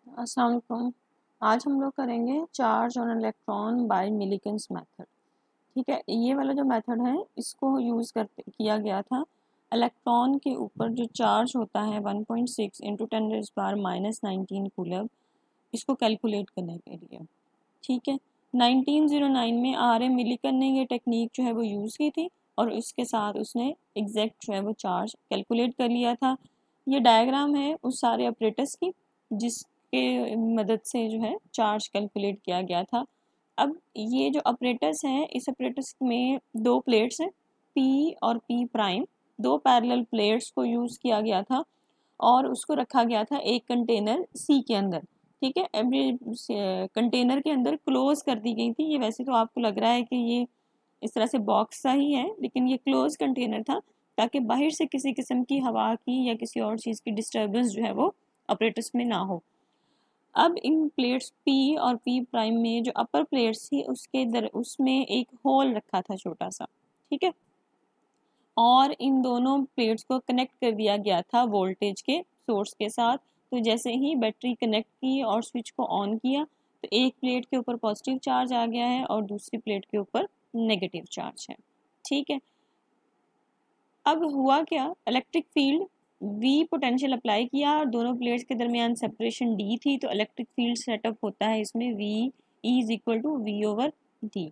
अस्सलाम वालेकुम। आज हम लोग करेंगे charge on electron by Millikan's method. ठीक है, ये वाला जो मेथड है इसको यूज़ करते किया गया था इलेक्ट्रॉन के ऊपर जो चार्ज होता है 1.6 इंटू 10⁻⁻19 कूलम, इसको कैलकुलेट करने के लिए। ठीक है, 1909 में RM मिलीकन ने ये टेक्निक जो है वो यूज़ की थी और इसके साथ उसने एग्जैक्ट जो है वो चार्ज कैलकुलेट कर लिया था। ये डायग्राम है उस सारे ऑपरेटर्स की जिसके मदद से जो है चार्ज कैलकुलेट किया गया था। अब ये जो ऑपरेटर्स हैं, इस ऑपरेटर्स में दो प्लेट्स हैं, पी और पी प्राइम, दो पैरेलल प्लेट्स को यूज़ किया गया था और उसको रखा गया था एक कंटेनर सी के अंदर। ठीक है, एवरी कंटेनर के अंदर क्लोज कर दी गई थी। ये वैसे तो आपको लग रहा है कि ये इस तरह से बॉक्स सा ही है, लेकिन ये क्लोज कंटेनर था ताकि बाहर से किसी किस्म की हवा की या किसी और चीज़ की डिस्टर्बेंस जो है वो ऑपरेटर्स में ना हो। अब इन प्लेट्स पी और पी प्राइम में जो अपर प्लेट्स थी उसमें एक होल रखा था छोटा सा। ठीक है, और इन दोनों प्लेट्स को कनेक्ट कर दिया गया था वोल्टेज के सोर्स के साथ। तो जैसे ही बैटरी कनेक्ट की और स्विच को ऑन किया तो एक प्लेट के ऊपर पॉजिटिव चार्ज आ गया है और दूसरी प्लेट के ऊपर नेगेटिव चार्ज है। ठीक है, अब हुआ क्या, electric field V potential apply किया और दोनों प्लेट्स के दरमियान सेपरेशन D थी, तो इलेक्ट्रिक फील्ड सेटअप होता है इसमें V is equal to V/D।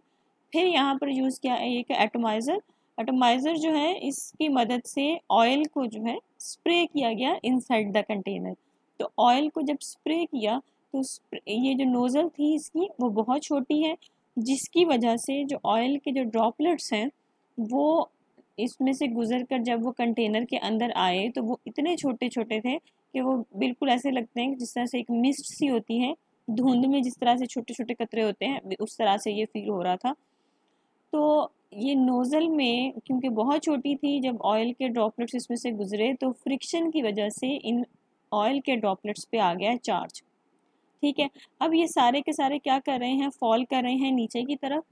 फिर यहाँ पर यूज़ किया है एक एटोमाइज़र। एटोमाइज़र जो है इसकी मदद से ऑयल को जो है स्प्रे किया गया इनसाइड द कंटेनर। तो ऑयल को जब स्प्रे किया तो ये जो नोज़ल थी इसकी वो बहुत छोटी है, जिसकी वजह से जो ऑयल के जो ड्रॉपलेट्स हैं वो इसमें से गुजर कर जब वो कंटेनर के अंदर आए तो वो इतने छोटे छोटे थे कि वो बिल्कुल ऐसे लगते हैं जिस तरह से एक मिस्ट सी होती है, धुंध में जिस तरह से छोटे छोटे कतरे होते हैं उस तरह से ये फील हो रहा था। तो ये नोज़ल में क्योंकि बहुत छोटी थी, जब ऑयल के ड्रॉपलेट्स इसमें से गुजरे तो फ्रिक्शन की वजह से इन ऑयल के ड्रॉपलेट्स पे आ गया चार्ज। ठीक है, अब ये सारे के सारे क्या कर रहे हैं, फॉल कर रहे हैं नीचे की तरफ।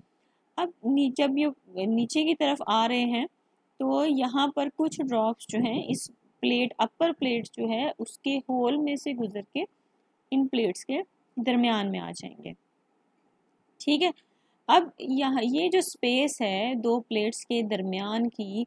अब जब ये नीचे की तरफ आ रहे हैं तो यहाँ पर कुछ ड्रॉप्स जो हैं इस प्लेट अपर प्लेट जो है उसके होल में से गुजर के इन प्लेट्स के दरमियान में आ जाएंगे। ठीक है, अब यहाँ ये जो स्पेस है दो प्लेट्स के दरमियान की,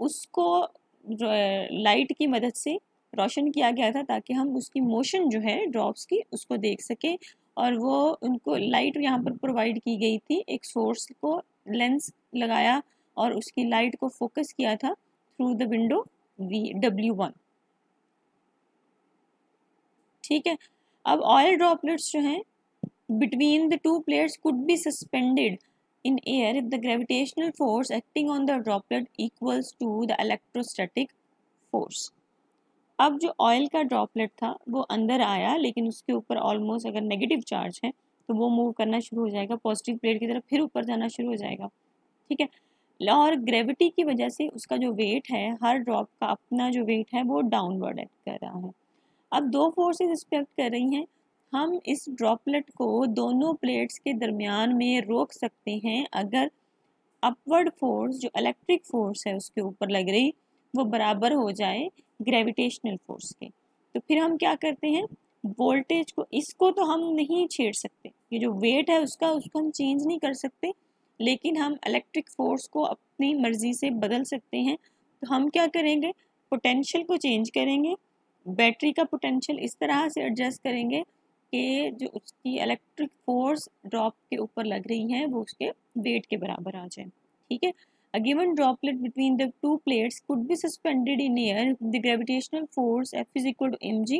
उसको लाइट की मदद से रोशन किया गया था ताकि हम उसकी मोशन जो है ड्रॉप्स की उसको देख सकें। और वो उनको लाइट यहाँ पर प्रोवाइड की गई थी, एक सोर्स को लेंस लगाया और उसकी लाइट को फोकस किया था थ्रू द विंडो W1। ठीक है, अब ऑयल ड्रॉपलेट्स जो हैं between the two plates could be suspended in air if the gravitational force acting on the droplet equals to the electrostatic force। अब जो ऑयल का ड्रॉपलेट था वो अंदर आया, लेकिन उसके ऊपर ऑलमोस्ट अगर नेगेटिव चार्ज है तो वो मूव करना शुरू हो जाएगा पॉजिटिव प्लेट की तरफ, फिर ऊपर जाना शुरू हो जाएगा। ठीक है, और ग्रेविटी की वजह से उसका जो वेट है, हर ड्रॉप का अपना जो वेट है वो डाउनवर्ड एक्ट कर रहा है। अब दो फोर्सेस एक्ट कर रही हैं, हम इस ड्रॉपलेट को दोनों प्लेट्स के दरमियान में रोक सकते हैं अगर अपवर्ड फोर्स जो इलेक्ट्रिक फोर्स है उसके ऊपर लग रही वो बराबर हो जाए ग्रेविटेशनल फोर्स के। तो फिर हम क्या करते हैं, वोल्टेज को, इसको तो हम नहीं छेड़ सकते, ये जो वेट है उसका उसको हम चेंज नहीं कर सकते, लेकिन हम इलेक्ट्रिक फोर्स को अपनी मर्जी से बदल सकते हैं। तो हम क्या करेंगे, पोटेंशियल को चेंज करेंगे, बैटरी का पोटेंशियल इस तरह से एडजस्ट करेंगे कि जो उसकी इलेक्ट्रिक फोर्स ड्रॉप के ऊपर लग रही है वो उसके वेट के बराबर आ जाए। ठीक है, a given droplet between the two plates could be suspended in air, the gravitational force F is equal to mg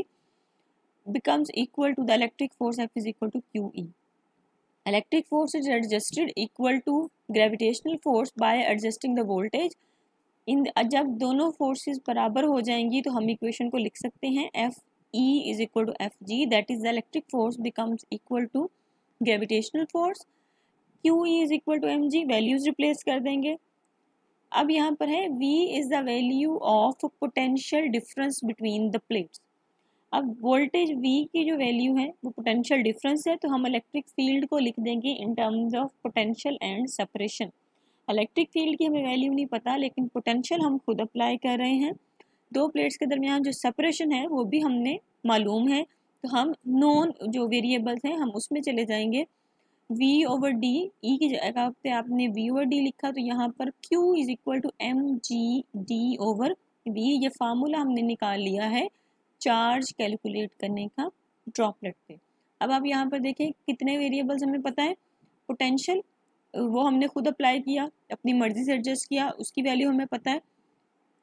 becomes equal to the electric force F is equal to QE। electric force is adjusted equal to gravitational force by adjusting the voltage। इन जब दोनों forces बराबर हो जाएंगी तो हम equation को लिख सकते हैं F E is equal to F G, that is the electric force becomes equal to gravitational force. Q E is equal to M G, values replace कर देंगे। अब यहाँ पर है V is the value of potential difference between the plates. अब voltage V की जो value है वो पोटेंशियल डिफरेंस है, तो हम इलेक्ट्रिक फील्ड को लिख देंगे in terms of potential and separation. Electric field की हमें वैल्यू नहीं पता, लेकिन पोटेंशियल हम खुद अप्लाई कर रहे हैं। दो प्लेट्स के दरमियान जो सेपरेशन है वो भी हमने मालूम है तो हम नॉन जो वेरिएबल्स हैं हम उसमें चले जाएंगे। v/d, ई की जगह पे आपने v/d लिखा तो यहाँ पर q is equal to mg/d/v। ये फार्मूला हमने निकाल लिया है चार्ज कैलकुलेट करने का ड्रॉपलेट पे। अब आप यहाँ पर देखें कितने वेरिएबल्स हमें पता है। पोटेंशियल वो हमने खुद अप्लाई किया, अपनी मर्जी से एडजस्ट किया, उसकी वैल्यू हमें पता है।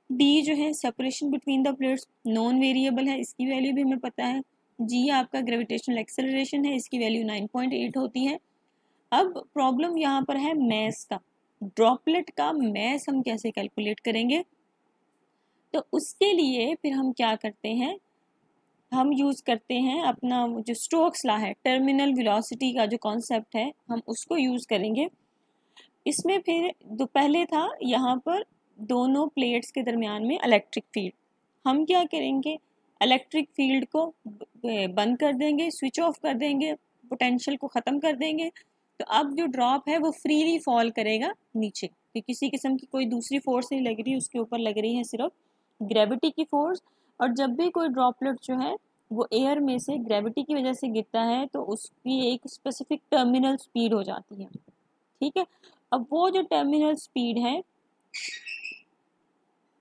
डी जो है separation between the plates, non variable है, इसकी वैल्यू भी हमें पता है। जी आपका ग्रेविटेशनल एक्सेलरेशन है, इसकी वैल्यू 9.8 होती है। अब प्रॉब्लम यहाँ पर है मैस का, ड्रॉपलेट का मैस हम कैसे कैलकुलेट करेंगे। तो उसके लिए फिर हम क्या करते हैं, हम यूज़ करते हैं अपना जो स्टोक्स लॉ है, टर्मिनल वेलोसिटी का जो कॉन्सेप्ट है हम उसको यूज़ करेंगे। इसमें फिर जो पहले था यहाँ पर दोनों प्लेट्स के दरमियान में इलेक्ट्रिक फील्ड, हम क्या करेंगे इलेक्ट्रिक फील्ड को बंद कर देंगे, स्विच ऑफ कर देंगे, पोटेंशियल को ख़त्म कर देंगे। तो अब जो ड्रॉप है वो फ्रीली फॉल करेगा नीचे, कि किसी किस्म की कोई दूसरी फोर्स नहीं लग रही, उसके ऊपर लग रही है सिर्फ ग्रेविटी की फोर्स। और जब भी कोई ड्रॉपलेट जो है वो एयर में से ग्रेविटी की वजह से गिरता है तो उसकी एक स्पेसिफिक टर्मिनल स्पीड हो जाती है, ठीक है। अब वो जो टर्मिनल स्पीड है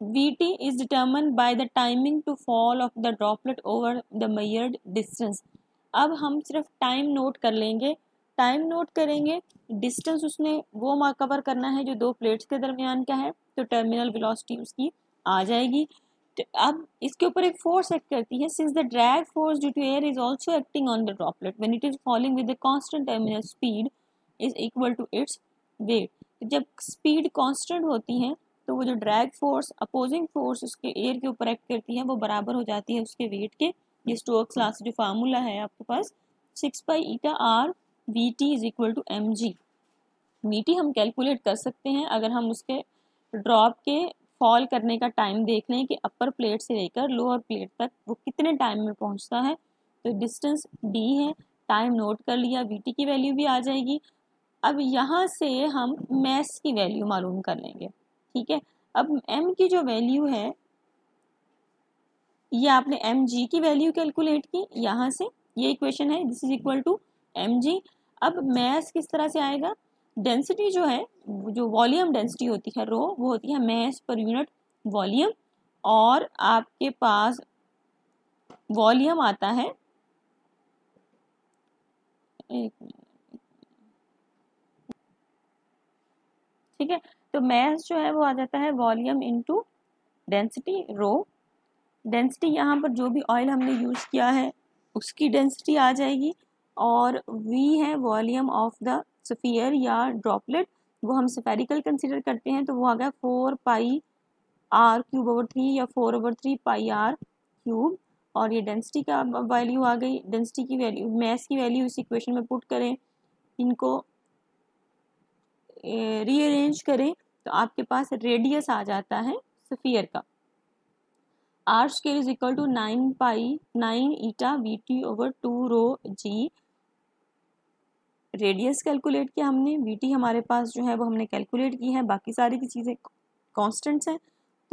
vt is determined by the timing to fall of the droplet over the measured distance। अब हम सिर्फ टाइम नोट कर लेंगे, टाइम नोट करेंगे, डिस्टेंस उसने वो कवर करना है जो दो प्लेट्स के दरमियान का है, तो टर्मिनल वेलोसिटी उसकी आ जाएगी। तो अब इसके ऊपर एक फोर्स एक्ट करती है, since the drag force due to air is also acting on the droplet when it is falling with the constant terminal speed is equal to its weight. जब स्पीड कांस्टेंट होती है तो वो जो drag force opposing force उसके air के ऊपर act करती है वो बराबर हो जाती है उसके वेट के। ये स्टोक्स लॉ से जो फार्मूला है आपके पास 6π∗r vt is equal to mg। vt हम कैलकुलेट कर सकते हैं अगर हम उसके ड्रॉप के फॉल करने का टाइम देख लें कि अपर प्लेट से लेकर लोअर प्लेट तक वो कितने टाइम में पहुंचता है। तो डिस्टेंस d है, टाइम नोट कर लिया, vt की वैल्यू भी आ जाएगी। अब यहाँ से हम मैस की वैल्यू मालूम कर लेंगे, ठीक है। अब m की जो वैल्यू है ये आपने mg की वैल्यू कैलकुलेट की यहाँ से, ये इक्वेशन है, this is equal to mg। अब मैस किस तरह से आएगा, डेंसिटी जो है जो वॉल्यूम डेंसिटी होती है रो, वो होती है मैस पर यूनिट वॉल्यूम, और आपके पास वॉल्यूम आता है, एक ठीक है। तो मैस जो है वो आ जाता है volume into density rho. Density यहाँ पर जो भी ऑयल हमने यूज़ किया है उसकी डेंसिटी आ जाएगी, और v है वॉल्यूम ऑफ द स्फीयर या ड्रॉपलेट, वो हम स्फेरिकल कंसीडर करते हैं तो वो आ गया 4πr³/3 या 4/3πr³। और ये डेंसिटी का वैल्यू आ गई, डेंसिटी की वैल्यू मैस की वैल्यू इस इक्वेशन में पुट करें, इनको रीअरेंज करें तो आपके पास रेडियस आ जाता है स्फीयर का। r scale is equal to 9π9η/vt/2ρg। Radius calculate किया हमने, vt हमारे पास जो है वो हमने कैलकुलेट की है, बाकी सारी की चीज़ें कांस्टेंट्स हैं।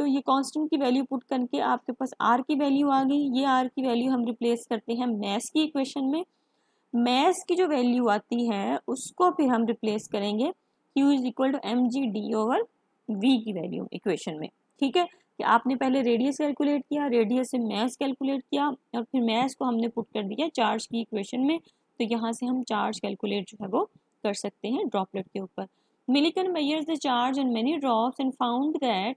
तो ये कांस्टेंट की वैल्यू पुट करके आपके पास r की वैल्यू आ गई। ये r की वैल्यू हम रिप्लेस करते हैं मैस की इक्वेशन में, मैस की जो वैल्यू आती है उसको फिर हम रिप्लेस करेंगे q is equal to mg/d/v की वैल्यू इक्वेशन में, ठीक है। कि आपने पहले रेडियस कैलकुलेट किया, रेडियस से मैस कैलकुलेट किया, और फिर मैस को हमने पुट कर दिया चार्ज की इक्वेशन में। तो यहाँ से हम चार्ज कैलकुलेट जो है वो कर सकते हैं ड्रॉपलेट के ऊपर। Millikan measures the charge in many drops and found that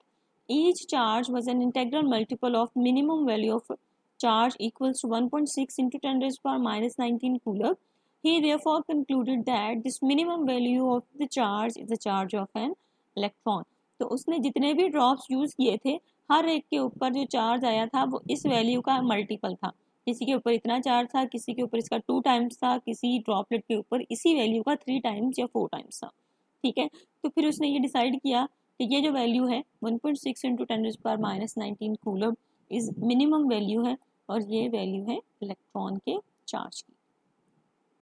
each charge was an integral multiple of minimum value of charge equals to 1.6 into 10⁻⁻19 coulomb. He therefore concluded that this minimum value of the charge is the charge of an electron. तो उसने जितने भी drops use किए थे हर एक के ऊपर जो चार्ज आया था वो इस वैल्यू का मल्टीपल था। किसी के ऊपर इतना चार्ज था, किसी के ऊपर इसका 2 टाइम्स था, किसी ड्रॉपलेट के ऊपर इसी वैल्यू का 3 टाइम्स या 4 टाइम्स था, ठीक है। तो फिर उसने ये डिसाइड किया कि ये जो वैल्यू है 1.6 into 10⁻⁻19 coulomb is minimum value है, और ये वैल्यू है इलेक्ट्रॉन के चार्ज की।